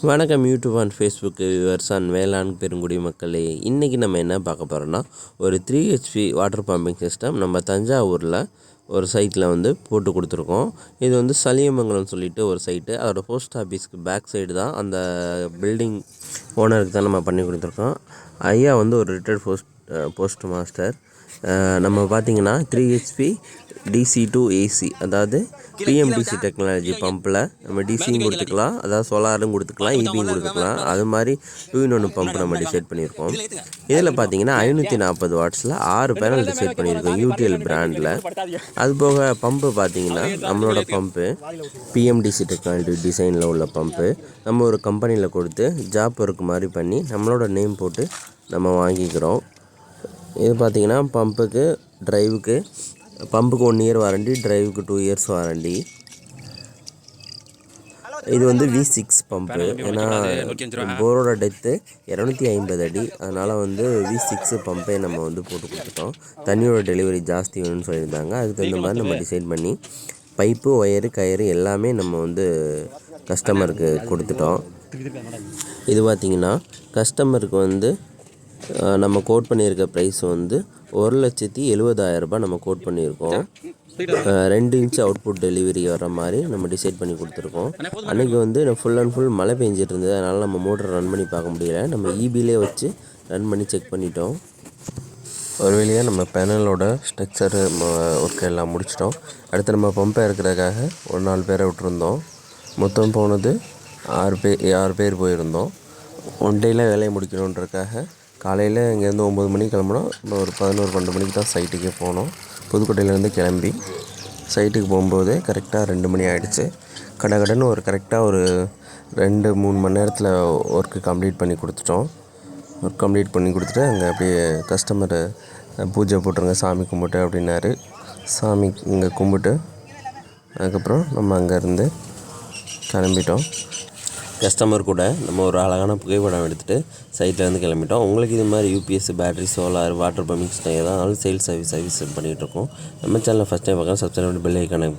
வணக்கம் YouTube and Facebook viewers and வேளாண் பெருங்குடி மக்களே. இன்றைக்கி நம்ம என்ன பார்க்க போகிறோன்னா, ஒரு 3 HP வாட்டர் பம்பிங் சிஸ்டம் நம்ம தஞ்சாவூரில் ஒரு சைட்டில் போட்டு கொடுத்துருக்கோம். இது சலியமங்கலம் சொல்லிட்டு ஒரு சைட்டு. அதோட போஸ்ட் ஆஃபீஸ்க்கு பேக் சைடு தான் அந்த பில்டிங் ஓனருக்கு தான் நம்ம பண்ணி கொடுத்துருக்கோம். ஐயா ஒரு ரிட்டையர்ட் போஸ்ட் மாஸ்டர். நம்ம பார்த்திங்கன்னா 3 HP DC to AC, அதாவது PMDC டெக்னாலஜி பம்பில் நம்ம டிசியும் கொடுத்துக்கலாம், அதாவது சோலாரும் கொடுத்துக்கலாம், இபியும் கொடுத்துக்கலாம். அது மாதிரி 2-in-1 பம்ப் நம்ம டிசைட் பண்ணியிருக்கோம். இதில் பார்த்தீங்கன்னா 540 வாட்ஸில் 6 பேனல் டிசைட் பண்ணியிருக்கோம் UTL பிராண்டில். அதுபோக பம்பு பார்த்திங்கன்னா நம்மளோட பம்பு PMDC டெக்னாலஜி டிசைனில் உள்ள பம்பு நம்ம ஒரு கம்பெனியில் கொடுத்து ஜாப் ஒர்க் மாதிரி பண்ணி நம்மளோட நேம் போட்டு நம்ம வாங்கிக்கிறோம். இது பார்த்திங்கன்னா பம்புக்கு 1 year வாரண்டி, டிரைவுக்கு 2 years வாரண்டி. இது V6 பம்பு. ஏன்னா போரோட டெப்த்து 250 அடி, அதனால் V6 பம்பே நம்ம போட்டு கொடுத்துட்டோம். தண்ணியோட டெலிவரி ஜாஸ்தி வேணும்னு சொல்லியிருந்தாங்க. அதுக்கு தகுந்த மாதிரி நம்ம டிசைட் பண்ணி பைப்பு, ஒயரு, கயிறு எல்லாமே நம்ம கஸ்டமருக்கு கொடுத்துட்டோம். இது பார்த்திங்கன்னா கஸ்டமருக்கு நம்ம கோட் பண்ணியிருக்க ப்ரைஸ் 1,70,70,000 நம்ம கோட் பண்ணியிருக்கோம். 2 inch அவுட்புட் டெலிவரி வர மாதிரி நம்ம டிசைட் பண்ணி கொடுத்துருக்கோம். அன்றைக்கி ஃபுல் அண்ட் ஃபுல் மழை பெஞ்சிட்டு இருந்தது, அதனால் நம்ம மோட்டர் ரன் பண்ணி பார்க்க முடியல. நம்ம இபிலே வச்சு ரன் பண்ணி செக் பண்ணிட்டோம். ஒரு வழியாக நம்ம பேனலோட ஸ்ட்ரக்சர் ஒர்க் எல்லாம் முடிச்சிட்டோம். அடுத்து நம்ம பம்பை இருக்கிறதுக்காக ஒரு 4 பேரை விட்டுருந்தோம். மொத்தம் போனது 6 பேர் போயிருந்தோம். ஒன் டேயில் வேலையை முடிக்கணுன்றதுக்காக காலையில் இங்கேருந்து 9 மணிக்கு கிளம்புனோம். ஒரு 11-12 மணிக்கு தான் சைட்டுக்கே போனோம். புதுக்கோட்டையிலேருந்து கிளம்பி சைட்டுக்கு போகும்போது கரெக்டாக 2 மணி ஆகிடுச்சு. கடன்னு ஒரு கரெக்டாக ஒரு 2-3 மணி நேரத்தில் ஒர்க்கு கம்ப்ளீட் பண்ணி கொடுத்துட்டோம். ஒர்க் கம்ப்ளீட் பண்ணி கொடுத்துட்டு அங்கே அப்படியே கஸ்டமர் பூஜை போட்டுருங்க சாமி கும்பிட்டு அப்படின்னாரு. சாமி இங்கே கும்பிட்டு அதுக்கப்புறம் நம்ம அங்கேருந்து கிளம்பிட்டோம். கஸ்டமர் கூட நம்ம ஒரு அழகான புகைப்படம் எடுத்துகிட்டு சைட்லேருந்து கிளம்பிட்டோம். உங்களுக்கு இது மாதிரி UPS, battery, solar, water pumping system ஏதாவது சேல்ஸ் சர்வீஸ் பண்ணிகிட்ருக்கோம். நம்ம சேனலில் ஃபஸ்ட் டைம் பார்க்கலாம், சப்ஸ்கிரைப் பண்ணி பெல் ஐக்கானை